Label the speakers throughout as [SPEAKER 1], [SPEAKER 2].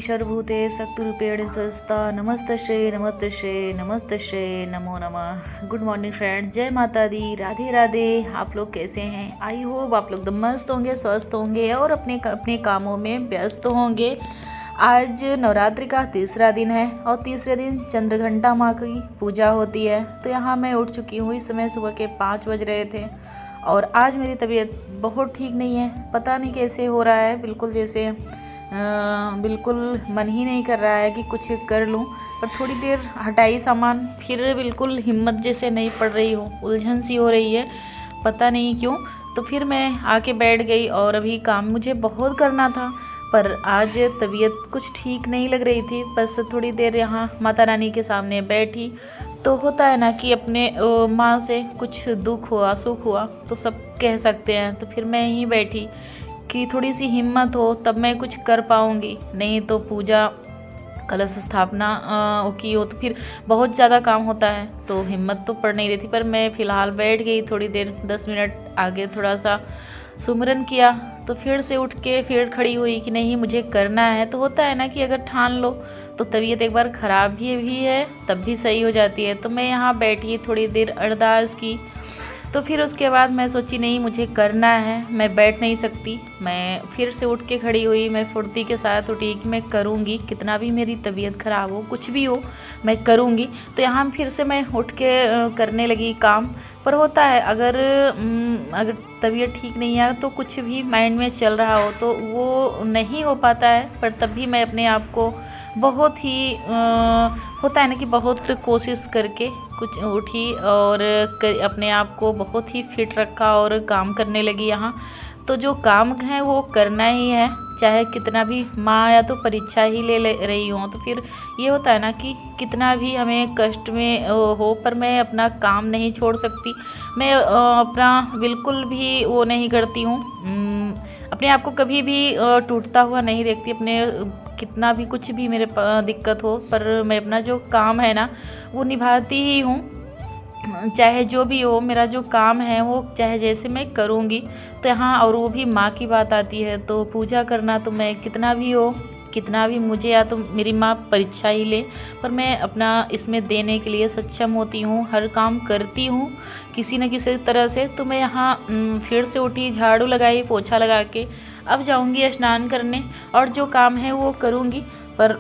[SPEAKER 1] सर्वभूते शक्तिरूपेण संस्था नमस्तश्रे नमस्तश्रे नमस्तश्रे नमो नमः। Good morning friends, जय माता दी, राधे राधे। आप लोग कैसे हैं? आई होप आप लोग एकदम मस्त होंगे, स्वस्थ होंगे और अपने अपने कामों में व्यस्त होंगे। आज नवरात्रि का तीसरा दिन है और तीसरे दिन चंद्रघंटा माँ की पूजा होती है। तो यहाँ मैं उठ चुकी हूँ, इस समय सुबह के 5 बज रहे थे और आज मेरी तबीयत बहुत ठीक नहीं है। पता नहीं कैसे हो रहा है, बिल्कुल जैसे बिल्कुल मन ही नहीं कर रहा है कि कुछ कर लूं। पर थोड़ी देर हटाई सामान, फिर बिल्कुल हिम्मत जैसे नहीं पड़ रही हो, उलझन सी हो रही है, पता नहीं क्यों। तो फिर मैं आके बैठ गई और अभी काम मुझे बहुत करना था, पर आज तबीयत कुछ ठीक नहीं लग रही थी। बस थोड़ी देर यहाँ माता रानी के सामने बैठी। तो होता है ना कि अपने माँ से कुछ दुख हुआ, सुख हुआ तो सब कह सकते हैं। तो फिर मैं यहीं बैठी कि थोड़ी सी हिम्मत हो तब मैं कुछ कर पाऊँगी, नहीं तो पूजा कलश स्थापना की हो तो फिर बहुत ज़्यादा काम होता है, तो हिम्मत तो पड़ नहीं रही थी। पर मैं फ़िलहाल बैठ गई थोड़ी देर, 10 मिनट आगे थोड़ा सा सुमिरन किया, तो फिर से उठ के फिर खड़ी हुई कि नहीं मुझे करना है। तो होता है ना कि अगर ठान लो तो तबीयत एक बार ख़राब भी है तब भी सही हो जाती है। तो मैं यहाँ बैठी थोड़ी देर अरदास की, तो फिर उसके बाद मैं सोची नहीं मुझे करना है, मैं बैठ नहीं सकती। मैं फिर से उठ के खड़ी हुई, मैं फुर्ती के साथ उठी कि मैं करूँगी, कितना भी मेरी तबीयत ख़राब हो, कुछ भी हो मैं करूँगी। तो यहाँ फिर से मैं उठ के करने लगी काम। पर होता है अगर तबीयत ठीक नहीं है तो कुछ भी माइंड में चल रहा हो तो वो नहीं हो पाता है। पर तब भी मैं अपने आप को बहुत ही होता है ना कि बहुत कोशिश करके कुछ उठी और अपने आप को बहुत ही फिट रखा और काम करने लगी यहाँ। तो जो काम है वो करना ही है, चाहे कितना भी माँ या तो परीक्षा ही ले रही हो। तो फिर ये होता है ना कि कितना भी हमें कष्ट में हो, पर मैं अपना काम नहीं छोड़ सकती। मैं अपना बिल्कुल भी वो नहीं करती हूँ, अपने आप को कभी भी टूटता हुआ नहीं देखती। अपने कितना भी कुछ भी मेरे दिक्कत हो, पर मैं अपना जो काम है ना वो निभाती ही हूँ, चाहे जो भी हो। मेरा जो काम है वो चाहे जैसे मैं करूँगी। तो यहाँ और वो भी माँ की बात आती है तो पूजा करना तो मैं कितना भी हो, कितना भी मुझे या तो मेरी माँ परीक्षा ही ले, पर मैं अपना इसमें देने के लिए सक्षम होती हूँ, हर काम करती हूँ किसी न किसी तरह से। तो मैं यहाँ फिर से उठी, झाड़ू लगाई, पोछा लगा के अब जाऊँगी स्नान करने और जो काम है वो करूँगी। पर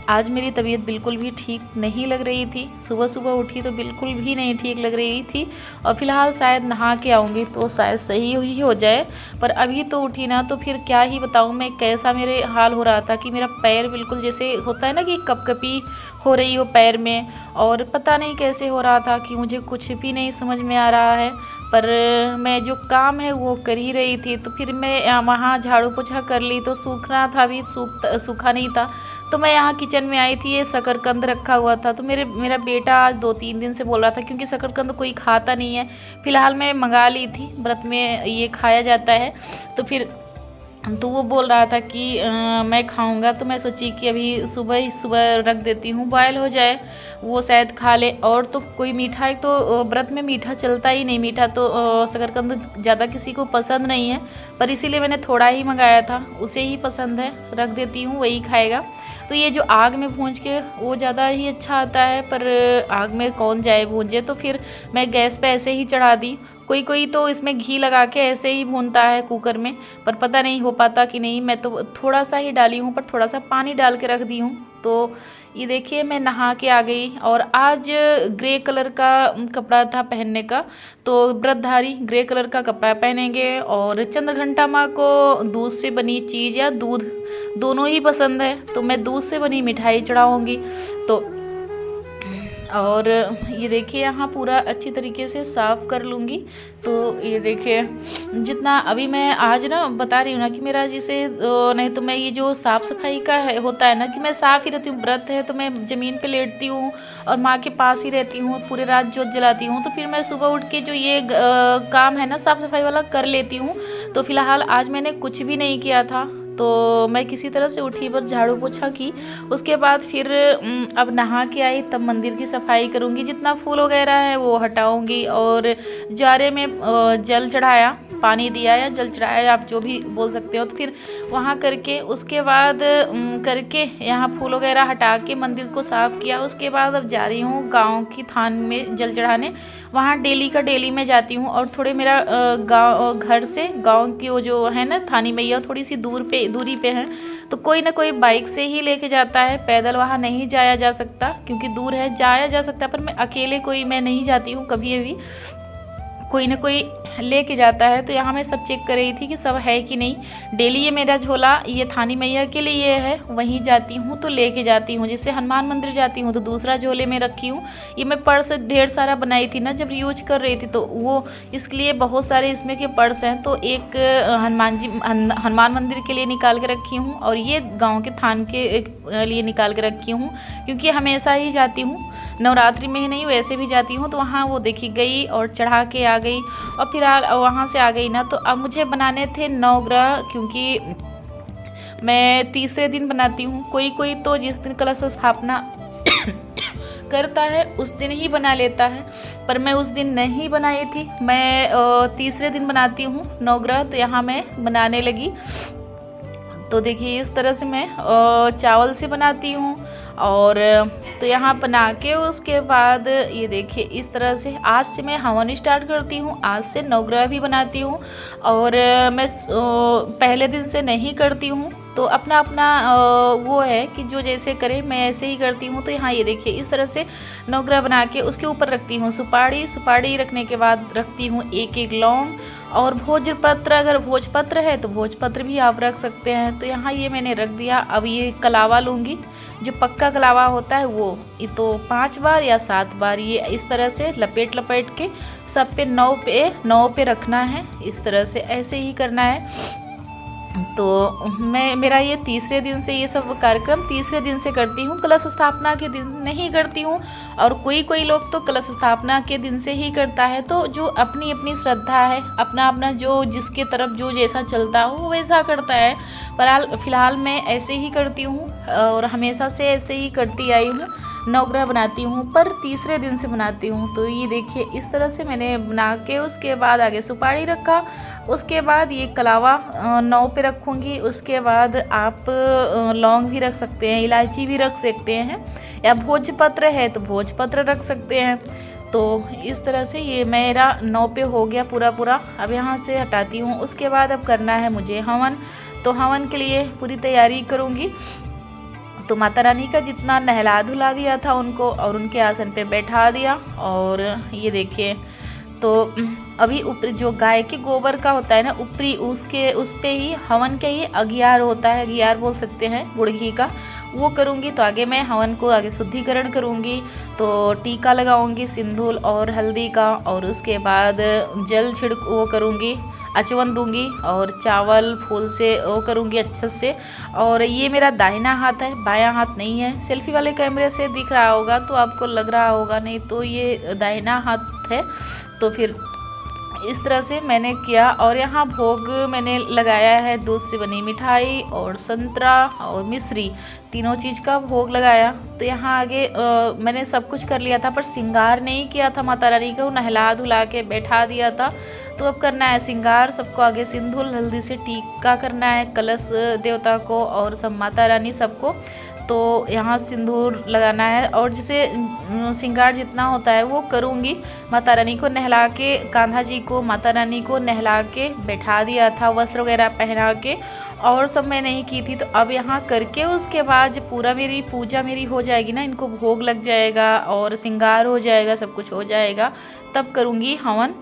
[SPEAKER 1] आज मेरी तबीयत बिल्कुल भी ठीक नहीं लग रही थी। सुबह सुबह उठी तो बिल्कुल भी नहीं ठीक लग रही थी और फिलहाल शायद नहा के आऊँगी तो शायद सही ही हो जाए। पर अभी तो उठी ना तो फिर क्या ही बताऊँ मैं, कैसा मेरे हाल हो रहा था कि मेरा पैर बिल्कुल जैसे होता है ना कि कपकपी हो रही हो पैर में, और पता नहीं कैसे हो रहा था कि मुझे कुछ भी नहीं समझ में आ रहा है। पर मैं जो काम है वो कर ही रही थी। तो फिर मैं वहाँ झाड़ू पोछा कर ली तो सूखना था, भी सूखा नहीं था। तो मैं यहाँ किचन में आई थी, ये शकरकंद रखा हुआ था। तो मेरा बेटा आज 2-3 दिन से बोल रहा था, क्योंकि शकरकंद कोई खाता नहीं है। फ़िलहाल मैं मंगा ली थी, व्रत में ये खाया जाता है। तो वो बोल रहा था कि मैं खाऊंगा। तो मैं सोची कि अभी सुबह ही सुबह रख देती हूँ, बॉयल हो जाए, वो शायद खा ले। और तो कोई मीठा है तो व्रत में मीठा चलता ही नहीं, मीठा तो शकरकंद ज़्यादा किसी को पसंद नहीं है। पर इसीलिए मैंने थोड़ा ही मंगाया था, उसे ही पसंद है, रख देती हूँ, वही खाएगा। तो ये जो आग में भूंज के वो ज़्यादा ही अच्छा आता है, पर आग में कौन जाए भूंजे। तो फिर मैं गैस पे ऐसे ही चढ़ा दी। कोई तो इसमें घी लगा के ऐसे ही भूनता है कुकर में, पर पता नहीं हो पाता कि नहीं। मैं तो थोड़ा सा ही डाली हूँ, पर थोड़ा सा पानी डाल के रख दी हूँ। तो ये देखिए मैं नहा के आ गई और आज ग्रे कलर का कपड़ा था पहनने का, तो व्रतधारी ग्रे कलर का कपड़ा पहनेंगे। और चंद्रघंटा माँ को दूध से बनी चीज़ या दूध दोनों ही पसंद है, तो मैं दूध से बनी मिठाई चढ़ाऊँगी। तो और ये देखिए यहाँ पूरा अच्छी तरीके से साफ़ कर लूँगी। तो ये देखिए जितना अभी मैं आज ना बता रही हूँ ना कि मेरा जैसे नहीं तो मैं ये जो साफ़ सफाई का होता है ना कि मैं साफ़ ही रहती हूँ। व्रत है तो मैं ज़मीन पे लेटती हूँ और माँ के पास ही रहती हूँ, पूरे रात जोत जलाती हूँ। तो फिर मैं सुबह उठ के जो ये काम है ना साफ़ सफाई वाला कर लेती हूँ। तो फिलहाल आज मैंने कुछ भी नहीं किया था, तो मैं किसी तरह से उठी, पर झाड़ू पोछा की। उसके बाद फिर अब नहा के आई, तब मंदिर की सफाई करूँगी, जितना फूल वगैरह है वो हटाऊँगी। और जारे में जल चढ़ाया, पानी दिया या जल चढ़ाया, आप जो भी बोल सकते हो। तो फिर वहाँ करके उसके बाद करके यहाँ फूल वगैरह हटा के मंदिर को साफ़ किया। उसके बाद अब जा रही हूँ गांव की थान में जल चढ़ाने। वहाँ डेली का डेली मैं जाती हूँ। और थोड़े मेरा गांव घर से गांव की वो जो है ना थानी मैया, थोड़ी सी दूरी पे है, तो कोई ना कोई बाइक से ही लेके जाता है। पैदल वहाँ नहीं जाया जा सकता क्योंकि दूर है। जाया जा सकता है पर मैं अकेले मैं नहीं जाती हूँ कभी भी, कोई ना कोई लेके जाता है। तो यहाँ मैं सब चेक कर रही थी कि सब है कि नहीं। डेली ये मेरा झोला ये थानी मैया के लिए है, वहीं जाती हूँ तो लेके जाती हूँ। जैसे हनुमान मंदिर जाती हूँ तो दूसरा झोले में रखी हूँ। ये मैं पर्स ढेर सारा बनाई थी ना जब यूज कर रही थी, तो वो इसलिए बहुत सारे इसमें के पर्स हैं। तो एक हनुमान मंदिर के लिए निकाल के रखी हूँ और ये गाँव के थान के लिए निकाल के रखी हूँ, क्योंकि हमेशा ही जाती हूँ, नवरात्रि में ही नहीं वैसे भी जाती हूँ। तो वहाँ वो देखी गई और चढ़ा के आ गई और फिर वहाँ से आ गई ना। तो अब मुझे बनाने थे नवग्रह, क्योंकि मैं तीसरे दिन बनाती हूँ। कोई तो जिस दिन कलश स्थापना करता है उस दिन ही बना लेता है, पर मैं उस दिन नहीं बनाई थी। मैं तीसरे दिन बनाती हूँ नवग्रह, तो यहाँ मैं बनाने लगी। तो देखिए इस तरह से मैं चावल से बनाती हूँ। और तो यहाँ बना के उसके बाद ये देखिए इस तरह से आज से मैं हवन स्टार्ट करती हूँ। आज से नवग्रह भी बनाती हूँ और मैं पहले दिन से नहीं करती हूँ। तो अपना अपना वो है कि जो जैसे करे, मैं ऐसे ही करती हूँ। तो यहाँ ये देखिए इस तरह से नवग्रह बना के उसके ऊपर रखती हूँ सुपारी रखने के बाद रखती हूँ एक एक लौंग और भोजपत्र। अगर भोजपत्र है तो भोजपत्र भी आप रख सकते हैं। तो यहाँ ये मैंने रख दिया। अब ये कलावा लूँगी, जो पक्का कलावा होता है वो, ये तो 5 बार या 7 बार ये इस तरह से लपेट के सब पे 9 पे रखना है। इस तरह से ऐसे ही करना है। तो मेरा ये तीसरे दिन से ये सब कार्यक्रम तीसरे दिन से करती हूँ, कलश स्थापना के दिन नहीं करती हूँ। और कोई लोग तो कलश स्थापना के दिन से ही करता है। तो जो अपनी अपनी श्रद्धा है, अपना अपना जो जिसके तरफ जो जैसा चलता हो वो वैसा करता है। पर फिलहाल मैं ऐसे ही करती हूँ और हमेशा से ऐसे ही करती आई हूँ। नवग्रह बनाती हूँ पर तीसरे दिन से बनाती हूँ। तो ये देखिए इस तरह से मैंने बना के उसके बाद आगे सुपारी रखा। उसके बाद ये कलावा 9 पे रखूँगी। उसके बाद आप लौंग भी रख सकते हैं, इलायची भी रख सकते हैं, या भोजपत्र है तो भोजपत्र रख सकते हैं। तो इस तरह से ये मेरा 9 पे हो गया पूरा। अब यहाँ से हटाती हूँ। उसके बाद अब करना है मुझे हवन। तो हवन के लिए पूरी तैयारी करूँगी। तो माता रानी का जितना नहला धुला दिया था उनको और उनके आसन पे बैठा दिया। और ये देखिए तो अभी ऊपर जो गाय के गोबर का होता है ना ऊपरी, उस पे ही हवन के ही अगियार होता है, अगियार बोल सकते हैं, गुड़ घी का, वो करूँगी। तो आगे मैं हवन को आगे शुद्धिकरण करूँगी। तो टीका लगाऊँगी सिंदूर और हल्दी का, और उसके बाद जल छिड़क वो करूँगी, अचवन दूंगी और चावल फूल से वो करूँगी अच्छे से। और ये मेरा दाहिना हाथ है, बायां हाथ नहीं है। सेल्फी वाले कैमरे से दिख रहा होगा तो आपको लग रहा होगा, नहीं तो ये दाहिना हाथ है। तो फिर इस तरह से मैंने किया। और यहाँ भोग मैंने लगाया है दूध से बनी मिठाई और संतरा और मिश्री, तीनों चीज़ का भोग लगाया। तो यहाँ आगे मैंने सब कुछ कर लिया था, पर श्रृंगार नहीं किया था माता रानी को, नहला धुला के बैठा दिया था। तो अब करना है श्रृंगार सबको। आगे सिंदूर हल्दी से टीका करना है कलश देवता को और सब माता रानी सबको। तो यहाँ सिंदूर लगाना है और जिसे श्रृंगार जितना होता है वो करूँगी। माता रानी को नहला के, कान्हा जी को माता रानी को नहला के बैठा दिया था, वस्त्र वगैरह पहना के, और सब मैं नहीं की थी। तो अब यहाँ करके उसके बाद जब पूरा मेरी पूजा मेरी हो जाएगी ना, इनको भोग लग जाएगा और श्रृंगार हो जाएगा, सब कुछ हो जाएगा, तब करूँगी हवन।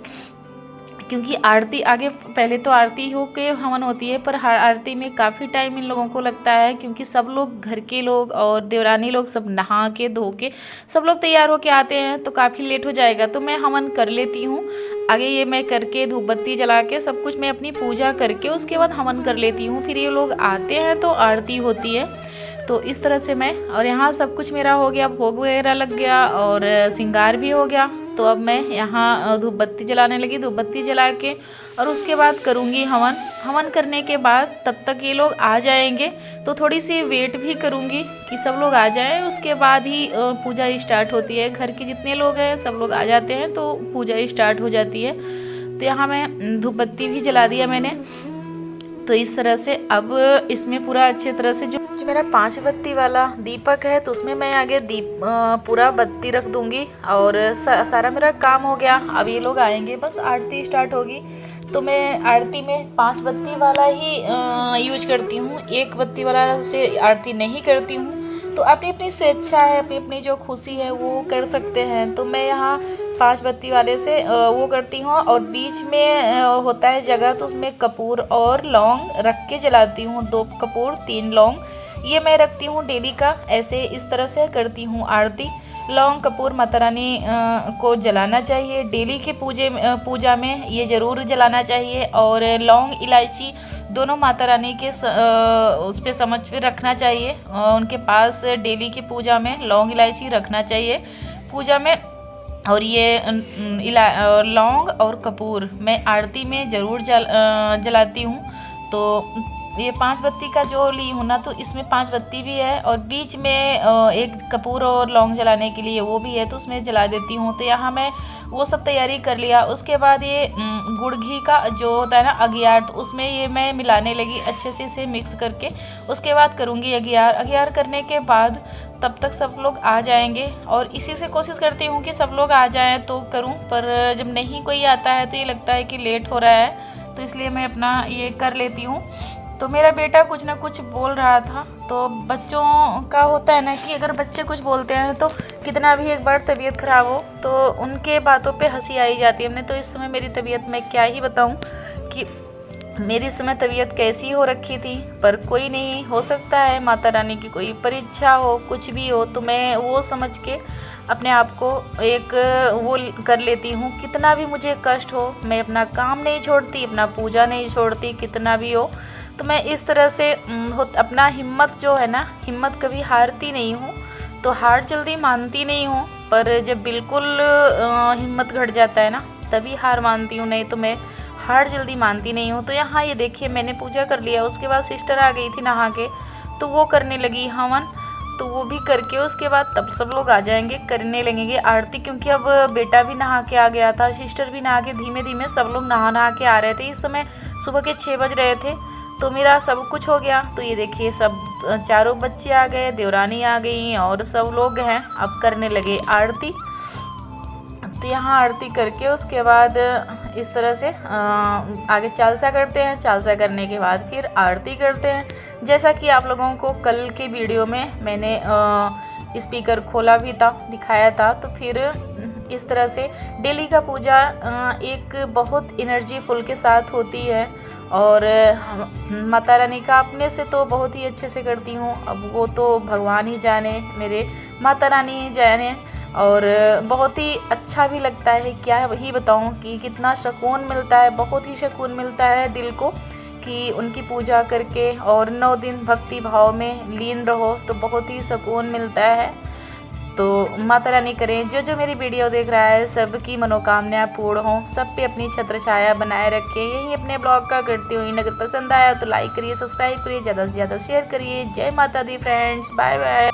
[SPEAKER 1] क्योंकि आरती आगे, पहले तो आरती हो के हवन होती है, पर आरती में काफ़ी टाइम इन लोगों को लगता है, क्योंकि सब लोग घर के लोग और देवरानी लोग सब नहा के धो के सब लोग तैयार होके आते हैं, तो काफ़ी लेट हो जाएगा। तो मैं हवन कर लेती हूँ आगे, ये मैं करके धूप बत्ती जला के सब कुछ मैं अपनी पूजा करके उसके बाद हवन कर लेती हूँ। फिर ये लोग आते हैं तो आरती होती है। तो इस तरह से मैं, और यहाँ सब कुछ मेरा हो गया, भोग वगैरह लग गया और श्रृंगार भी हो गया। तो अब मैं यहाँ धूप बत्ती जलाने लगी। धूप बत्ती जला के और उसके बाद करूँगी हवन। हवन करने के बाद तब तक ये लोग आ जाएंगे, तो थोड़ी सी वेट भी करूँगी कि सब लोग आ जाएं। उसके बाद ही पूजा स्टार्ट होती है। घर के जितने लोग हैं सब लोग आ जाते हैं तो पूजा स्टार्ट हो जाती है। तो यहाँ मैं धूप बत्ती भी जला दिया मैंने। तो इस तरह से अब इसमें पूरा अच्छे तरह से जो मेरा 5 बत्ती वाला दीपक है, तो उसमें मैं आगे पूरा बत्ती रख दूंगी और सारा मेरा काम हो गया। अब ये लोग आएंगे, बस आरती स्टार्ट होगी। तो मैं आरती में 5 बत्ती वाला ही यूज करती हूँ, 1 बत्ती वाला से आरती नहीं करती हूँ। तो अपनी अपनी स्वेच्छा है, अपनी अपनी जो खुशी है वो कर सकते हैं। तो मैं यहाँ 5 बत्ती वाले से वो करती हूँ और बीच में होता है जगह, तो उसमें कपूर और लौंग रख के जलाती हूँ। 2 कपूर 3 लौंग ये मैं रखती हूँ डेली का। ऐसे इस तरह से करती हूँ आरती। लौंग कपूर माता रानी को जलाना चाहिए डेली के पूजा में, ये ज़रूर जलाना चाहिए। और लौंग इलायची दोनों माता रानी के उस पर समझ पे रखना चाहिए। उनके पास डेली की पूजा में लौंग इलायची रखना चाहिए पूजा में। और ये लौंग और कपूर मैं आरती में ज़रूर जलाती हूँ। तो ये 5 बत्ती का जो ली हूँ ना, तो इसमें 5 बत्ती भी है और बीच में एक कपूर और लौंग जलाने के लिए वो भी है, तो उसमें जला देती हूँ। तो यहाँ मैं वो सब तैयारी कर लिया। उसके बाद ये गुड़ घी का जो होता है ना अगियार, तो उसमें ये मैं मिलाने लगी अच्छे से इसे मिक्स करके। उसके बाद करूँगी अगियार करने के बाद तब तक सब लोग आ जाएंगे। और इसी से कोशिश करती हूँ कि सब लोग आ जाएं तो करूँ, पर जब नहीं कोई आता है तो ये लगता है कि लेट हो रहा है, तो इसलिए मैं अपना ये कर लेती हूँ। तो मेरा बेटा कुछ ना कुछ बोल रहा था। तो बच्चों का होता है ना कि अगर बच्चे कुछ बोलते हैं तो कितना भी एक बार तबीयत ख़राब हो तो उनके बातों पे हंसी आई जाती है। हमने तो इस समय मेरी तबीयत मैं क्या ही बताऊं कि मेरी इस समय तबीयत कैसी हो रखी थी, पर कोई नहीं, हो सकता है माता रानी की कोई परीक्षा हो, कुछ भी हो, तो मैं वो समझ के अपने आप को एक वो कर लेती हूँ। कितना भी मुझे कष्ट हो मैं अपना काम नहीं छोड़ती, अपना पूजा नहीं छोड़ती, कितना भी हो। तो मैं इस तरह से अपना हिम्मत जो है ना, हिम्मत कभी हारती नहीं हूँ। तो हार जल्दी मानती नहीं हूँ, पर जब बिल्कुल हिम्मत घट जाता है ना तभी हार मानती हूँ, नहीं तो मैं हार जल्दी मानती नहीं हूँ। तो यहाँ ये देखिए मैंने पूजा कर लिया। उसके बाद सिस्टर आ गई थी नहा के, तो वो करने लगी हवन। तो वो भी करके उसके बाद तब सब लोग आ जाएंगे, करने लगेंगे आरती। क्योंकि अब बेटा भी नहा के आ गया था, सिस्टर भी नहा के, धीमे धीमे सब लोग नहा के आ रहे थे। इस समय सुबह के 6 बज रहे थे, तो मेरा सब कुछ हो गया। तो ये देखिए सब चारों बच्चे आ गए, देवरानी आ गई और सब लोग हैं, अब करने लगे आरती। तो यहाँ आरती करके उसके बाद इस तरह से आगे चालसा करते हैं। चालसा करने के बाद फिर आरती करते हैं। जैसा कि आप लोगों को कल के वीडियो में मैंने स्पीकर खोला भी था, दिखाया था। तो फिर इस तरह से डेली का पूजा एक बहुत एनर्जीफुल के साथ होती है। और माता रानी का अपने से तो बहुत ही अच्छे से करती हूँ। अब वो तो भगवान ही जाने, मेरे माता रानी ही जाने। और बहुत ही अच्छा भी लगता है, क्या वही बताऊँ कि कितना सुकून मिलता है, बहुत ही सुकून मिलता है दिल को कि उनकी पूजा करके और 9 दिन भक्ति भाव में लीन रहो, तो बहुत ही सुकून मिलता है। तो माता रानी करें जो जो मेरी वीडियो देख रहा है सबकी मनोकामनाएं पूर्ण हो, सब पे अपनी छत्र छाया बनाए रखे। यही अपने ब्लॉग का करती हुई, अगर पसंद आया तो लाइक करिए, सब्सक्राइब करिए, ज़्यादा से ज़्यादा शेयर करिए। जय माता दी फ्रेंड्स, बाय बाय।